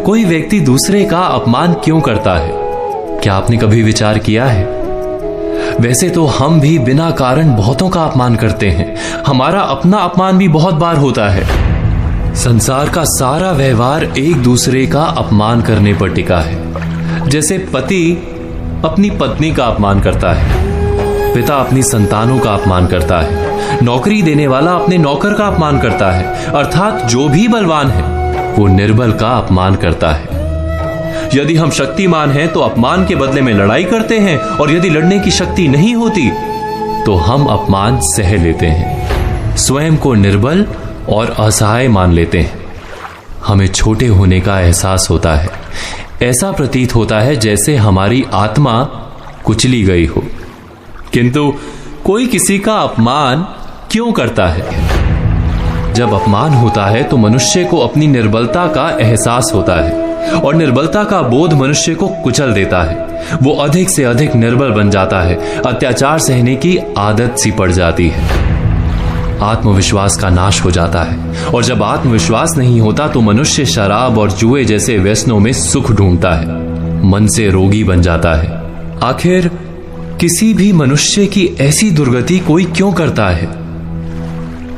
कोई व्यक्ति दूसरे का अपमान क्यों करता है? क्या आपने कभी विचार किया है? वैसे तो हम भी बिना कारण बहुतों का अपमान करते हैं। हमारा अपना अपमान भी बहुत बार होता है। संसार का सारा व्यवहार एक दूसरे का अपमान करने पर टिका है। जैसे पति अपनी पत्नी का अपमान करता है, पिता अपनी संतानों का अपमान करता है, नौकरी देने वाला अपने नौकर का अपमान करता है, अर्थात जो भी बलवान है वो निर्बल का अपमान करता है। यदि हम शक्तिमान हैं तो अपमान के बदले में लड़ाई करते हैं, और यदि लड़ने की शक्ति नहीं होती तो हम अपमान सह लेते हैं, स्वयं को निर्बल और असहाय मान लेते हैं। हमें छोटे होने का एहसास होता है। ऐसा प्रतीत होता है जैसे हमारी आत्मा कुचली गई हो। किंतु कोई किसी का अपमान क्यों करता है? जब अपमान होता है तो मनुष्य को अपनी निर्बलता का एहसास होता है, और निर्बलता का बोध मनुष्य को कुचल देता है। वो अधिक से अधिक निर्बल बन जाता है, अत्याचार सहने की आदत सी पड़ जाती है, आत्मविश्वास का नाश हो जाता है। और जब आत्मविश्वास नहीं होता तो मनुष्य शराब और जुए जैसे व्यसनों में सुख ढूंढता है, मन से रोगी बन जाता है। आखिर किसी भी मनुष्य की ऐसी दुर्गति कोई क्यों करता है?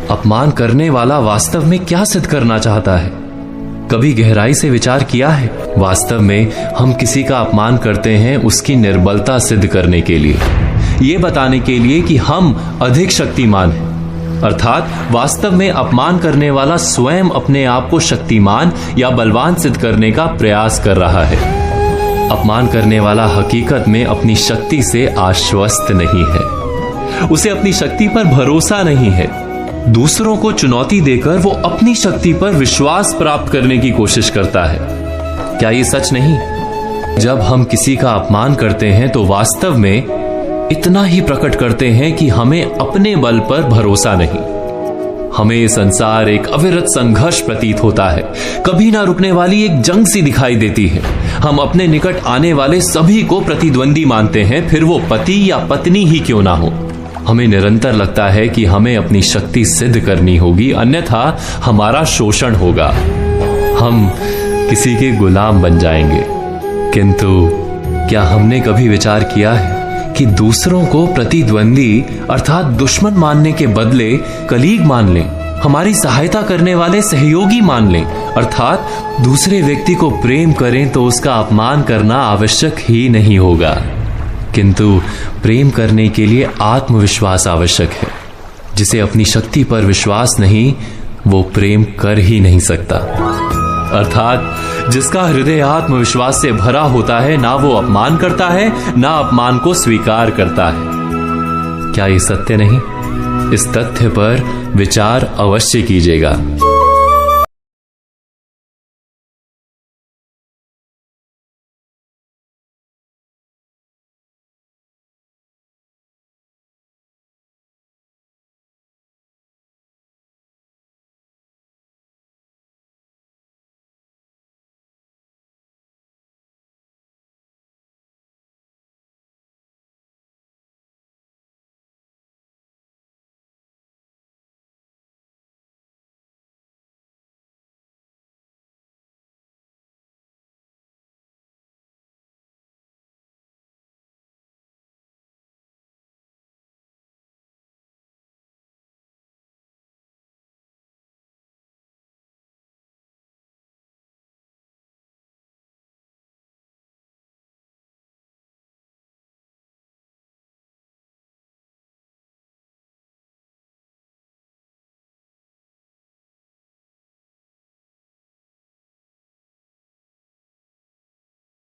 अपमान करने वाला वास्तव में क्या सिद्ध करना चाहता है? कभी गहराई से विचार किया है? वास्तव में हम किसी का अपमान करते हैं उसकी निर्बलता सिद्ध करने के लिए, ये बताने के लिए कि हम अधिक शक्तिमान हैं। अर्थात वास्तव में अपमान करने वाला स्वयं अपने आप को शक्तिमान या बलवान सिद्ध करने का प्रयास कर रहा है। अपमान करने वाला हकीकत में अपनी शक्ति से आश्वस्त नहीं है, उसे अपनी शक्ति पर भरोसा नहीं है। दूसरों को चुनौती देकर वो अपनी शक्ति पर विश्वास प्राप्त करने की कोशिश करता है। क्या ये सच नहीं? जब हम किसी का अपमान करते हैं तो वास्तव में इतना ही प्रकट करते हैं कि हमें अपने बल पर भरोसा नहीं। हमें ये संसार एक अविरत संघर्ष प्रतीत होता है, कभी ना रुकने वाली एक जंग सी दिखाई देती है। हम अपने निकट आने वाले सभी को प्रतिद्वंदी मानते हैं, फिर वो पति या पत्नी ही क्यों ना हो। हमें निरंतर लगता है कि हमें अपनी शक्ति सिद्ध करनी होगी, अन्यथा हमारा शोषण होगा, हम किसी के गुलाम बन जाएंगे। किंतु क्या हमने कभी विचार किया है कि दूसरों को प्रतिद्वंदी अर्थात दुश्मन मानने के बदले कलीग मान लें, हमारी सहायता करने वाले सहयोगी मान लें, अर्थात दूसरे व्यक्ति को प्रेम करें तो उसका अपमान करना आवश्यक ही नहीं होगा। किंतु प्रेम करने के लिए आत्मविश्वास आवश्यक है। जिसे अपनी शक्ति पर विश्वास नहीं, वो प्रेम कर ही नहीं सकता। अर्थात जिसका हृदय आत्मविश्वास से भरा होता है, ना वो अपमान करता है, ना अपमान को स्वीकार करता है। क्या ये सत्य नहीं? इस तथ्य पर विचार अवश्य कीजिएगा।